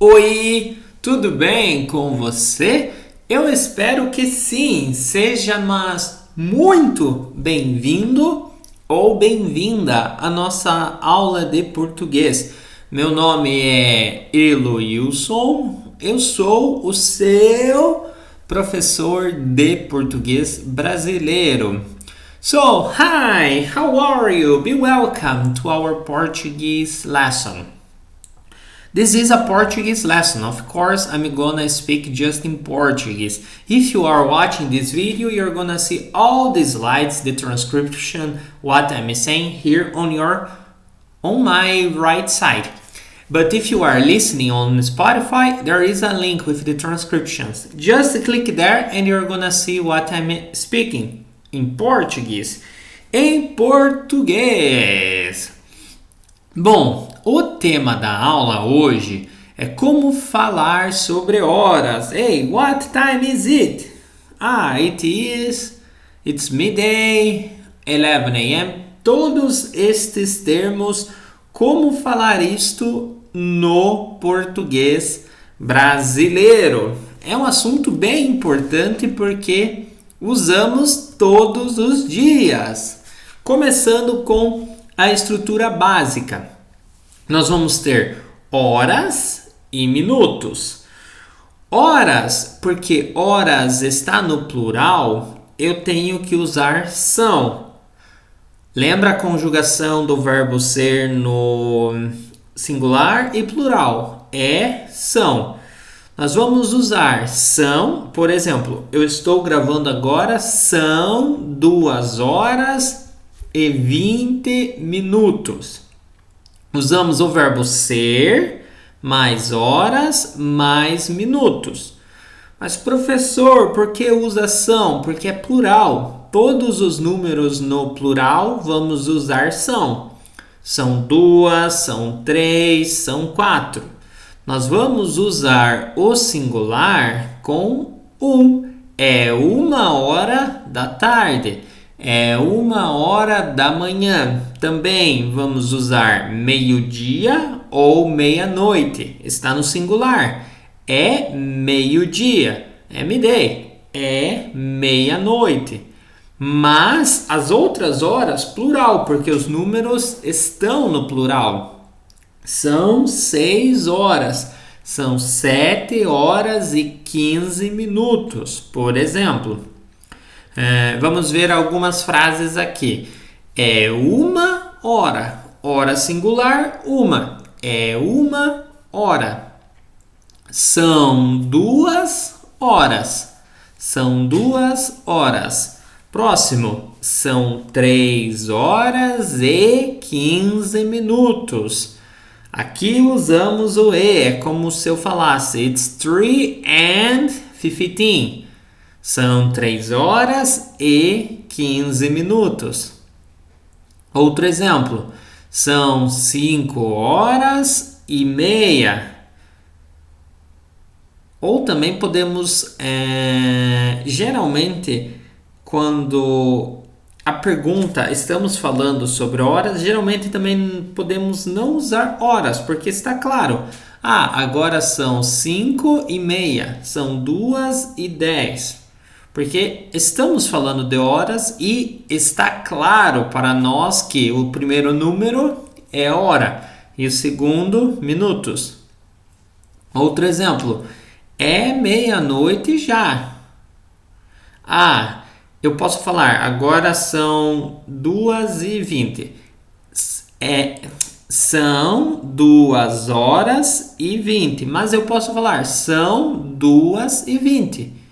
Oi, tudo bem com você? Eu espero que sim. Seja muito bem-vindo ou bem-vinda à nossa aula de português. Meu nome é Eloilson, eu sou o seu professor de português brasileiro. So, hi, how are you? Be welcome to our Portuguese lesson. This is a Portuguese lesson. Of course, I'm gonna speak just in Portuguese. If you are watching this video, you're gonna see all the slides, the transcription, what I'm saying here on my right side. But if you are listening on Spotify, there is a link with the transcriptions. Just click there and you're gonna see what I'm speaking in Portuguese. Em português. Bom, o tema da aula hoje é como falar sobre horas. Hey, what time is it? It's midday, 11 a.m. Todos estes termos, como falar isto no português brasileiro. É um assunto bem importante porque usamos todos os dias. Começando com a estrutura básica. Nós vamos ter horas e minutos. Horas, porque horas está no plural, eu tenho que usar são. Lembra a conjugação do verbo ser no singular e plural? É, são. Nós vamos usar são, por exemplo, eu estou gravando agora, são 2 horas e 20 minutos. Usamos o verbo ser, mais horas, mais minutos. Mas professor, por que usa são? Porque é plural. Todos os números no plural vamos usar são. São 2, são 3, são 4. Nós vamos usar o singular com É 1 hora da tarde. É 1 hora da manhã. Também vamos usar meio-dia ou meia-noite. Está no singular. É meio-dia. É midday. É meia-noite. Mas as outras horas, plural, porque os números estão no plural. São 6 horas. São 7 horas e 15 minutos, por exemplo. Vamos ver algumas frases aqui. É 1 hora. Hora singular, 1. É 1 hora. São 2 horas. São 2 horas. Próximo. São 3 horas e 15 minutos. Aqui usamos o E. É como se eu falasse. It's 3 and 15. São 3 horas e 15 minutos. Outro exemplo. São 5 horas e meia. Ou também podemos, geralmente, quando a pergunta, estamos falando sobre horas, geralmente também podemos não usar horas, porque está claro. Agora são 5 e meia. São 2 e 10. Porque estamos falando de horas e está claro para nós que o primeiro número é hora e o segundo, minutos. Outro exemplo, é meia-noite já. Eu posso falar, agora são 2h20. São 2 horas e 20, mas eu posso falar, são 2h20.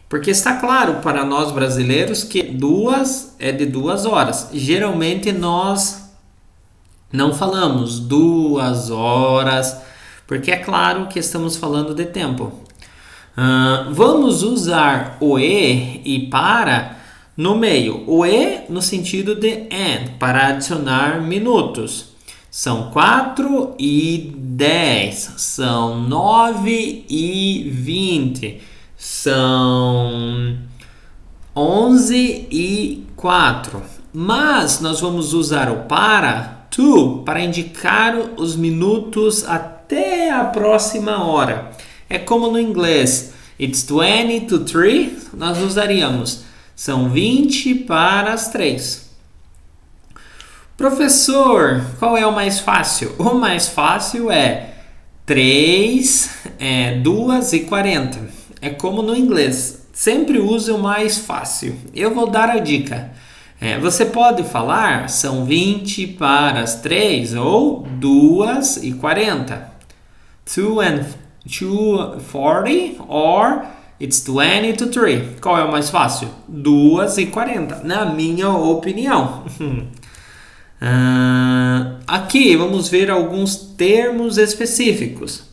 Porque está claro para nós brasileiros que 2 é de 2 horas. Geralmente nós não falamos 2 horas, porque é claro que estamos falando de tempo. Vamos usar o e para no meio. O e no sentido de and, para adicionar minutos. São 4 e 10. São 9 e 20. São 11 e 4. Mas nós vamos usar o para to para indicar os minutos até a próxima hora. É como no inglês. It's 20 to 3. Nós usaríamos. São 20 para as 3. Professor, qual é o mais fácil? O mais fácil é 2:40. É como no inglês. Sempre use o mais fácil. Eu vou dar a dica. Você pode falar são 20 para as 3 ou 2:40. 2:40 or it's 20 to 3. Qual é o mais fácil? 2:40, na minha opinião. Aqui vamos ver alguns termos específicos.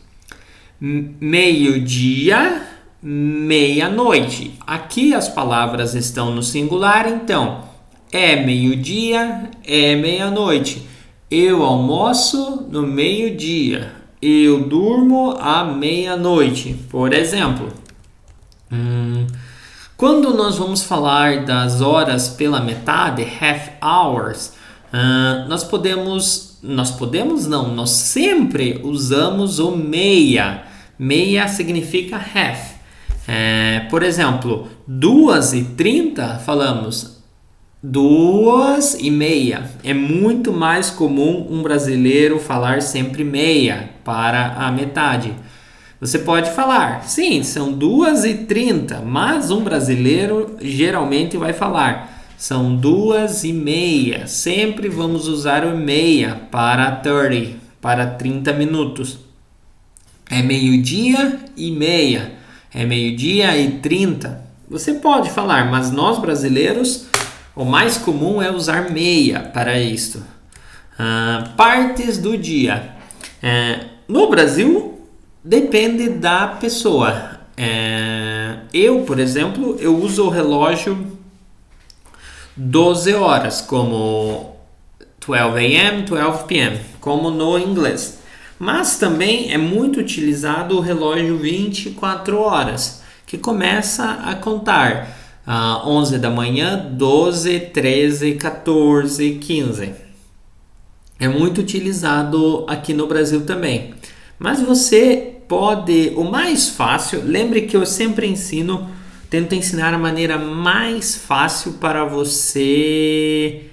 Meio-dia, meia-noite. Aqui as palavras estão no singular, então é meio-dia, é meia-noite. Eu almoço no meio-dia. Eu durmo à meia-noite, por exemplo. Quando nós vamos falar das horas pela metade, half hours, nós sempre usamos o meia. Meia significa half. Por exemplo, 2:30 falamos 2:30. É muito mais comum um brasileiro falar sempre meia para a metade. Você pode falar, sim, são 2:30, mas um brasileiro geralmente vai falar, são 2:30. Sempre vamos usar o meia para 30, para 30 minutos. É meio-dia e meia, é meio-dia e 30. Você pode falar, mas nós brasileiros, o mais comum é usar meia para isto. Partes do dia. No Brasil, depende da pessoa. Eu, por exemplo, eu uso o relógio 12 horas, como 12 a.m., 12 p.m., como no inglês. Mas também é muito utilizado o relógio 24 horas, que começa a contar 11 da manhã, 12, 13, 14, 15. É muito utilizado aqui no Brasil também. Mas você pode, o mais fácil, lembre que eu sempre tento ensinar a maneira mais fácil para você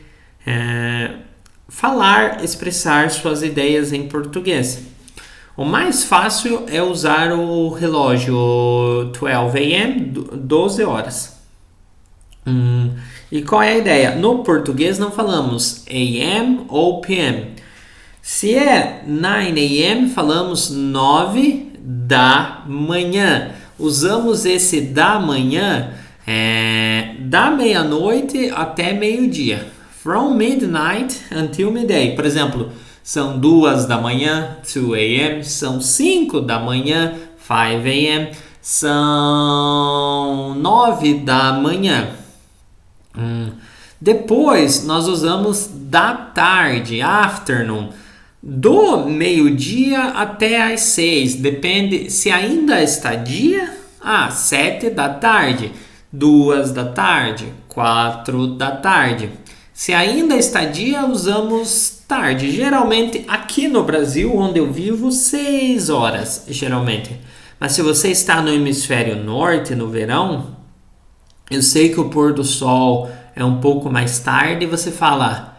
falar, expressar suas ideias em português. O mais fácil é usar o relógio 12 a.m., 12 horas. E qual é a ideia? No português não falamos a.m. ou p.m. Se é 9 a.m., falamos 9 da manhã. Usamos esse da manhã da meia-noite até meio-dia. From midnight until midday. Por exemplo, são 2 da manhã, 2 a.m. São 5 da manhã, 5 a.m. São 9 da manhã. Depois nós usamos da tarde, afternoon, do meio-dia até às 6, depende se ainda está dia, 7 da tarde, 2 da tarde, 4 da tarde. Se ainda está dia, usamos tarde, geralmente aqui no Brasil, onde eu vivo, 6 horas, geralmente. Mas se você está no hemisfério norte, no verão, eu sei que o pôr do sol é um pouco mais tarde e você fala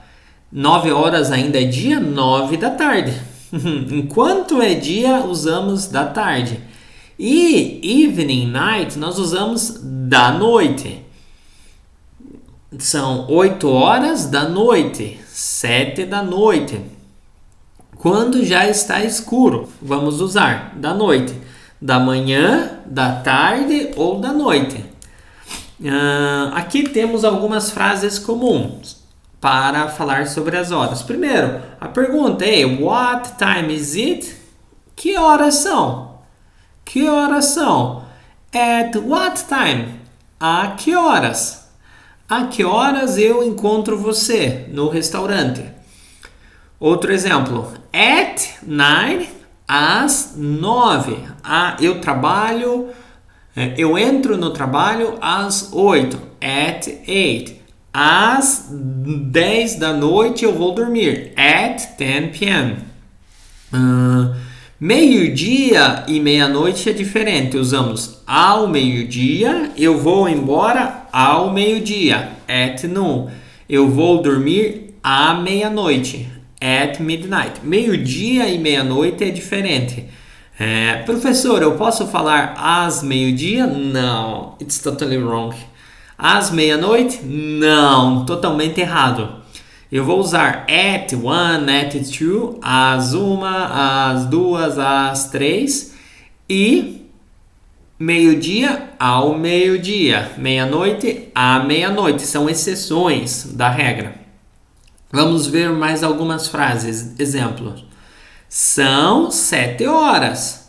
9 horas ainda é dia, 9 da tarde. Enquanto é dia, usamos da tarde. E evening, night, nós usamos da noite. São 8 horas da noite, 7 da noite. Quando já está escuro, vamos usar da noite. Da manhã, da tarde ou da noite. Aqui temos algumas frases comuns para falar sobre as horas. Primeiro, a pergunta é: what time is it? Que horas são? Que horas são? At what time? A que horas? A que horas eu encontro você no restaurante? Outro exemplo: at 9, às 9. Eu trabalho, eu entro no trabalho às 8. At 8. Às 10 da noite eu vou dormir. At 10 p.m. Meio-dia e meia-noite é diferente. Usamos ao meio-dia. Eu vou embora ao meio-dia. At noon. Eu vou dormir à meia-noite. At midnight. Meio-dia e meia-noite é diferente. Professor, eu posso falar às meio-dia? Não. It's totally wrong. Às meia-noite? Não. Totalmente errado. Eu vou usar at one, at two, às uma, às duas, às três e meio-dia ao meio-dia, meia-noite à meia-noite. São exceções da regra. Vamos ver mais algumas frases. Exemplos. São 7 horas.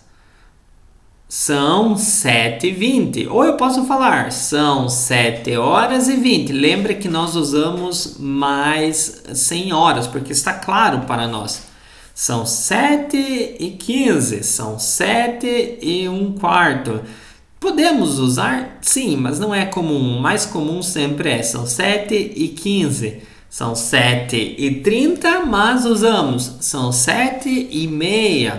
São 7h20. Ou eu posso falar, são 7 horas e 20. Lembra que nós usamos mais 100 horas, porque está claro para nós. São 7h15. São 7h15. Podemos usar? Sim, mas não é comum. O mais comum sempre é, são 7h15. São 7h30, mas usamos, são 7h30.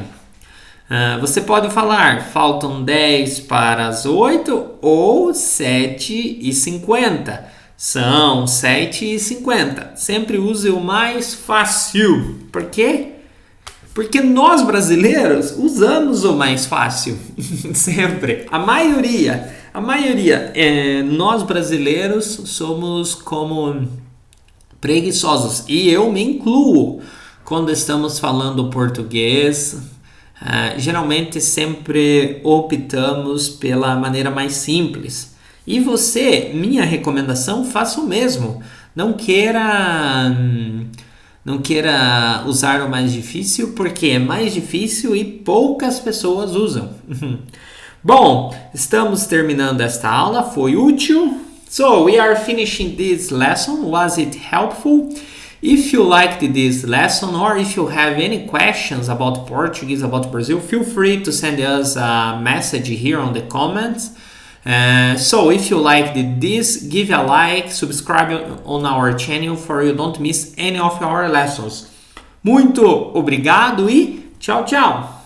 Você pode falar, faltam 10 para as 8 ou 7h50. São 7h50. Sempre use o mais fácil. Por quê? Porque nós brasileiros usamos o mais fácil. Sempre. A maioria. Nós brasileiros somos como preguiçosos. E eu me incluo quando estamos falando português. Geralmente sempre optamos pela maneira mais simples. E você, minha recomendação, faça o mesmo. Não queira usar o mais difícil, porque é mais difícil e poucas pessoas usam. Bom, estamos terminando esta aula. Foi útil? So, we are finishing this lesson. Was it helpful? If you liked this lesson or if you have any questions about Portuguese, about Brazil, feel free to send us a message here on the comments. So if you liked this, give a like, subscribe on our channel for you don't miss any of our lessons. Muito obrigado e tchau, tchau!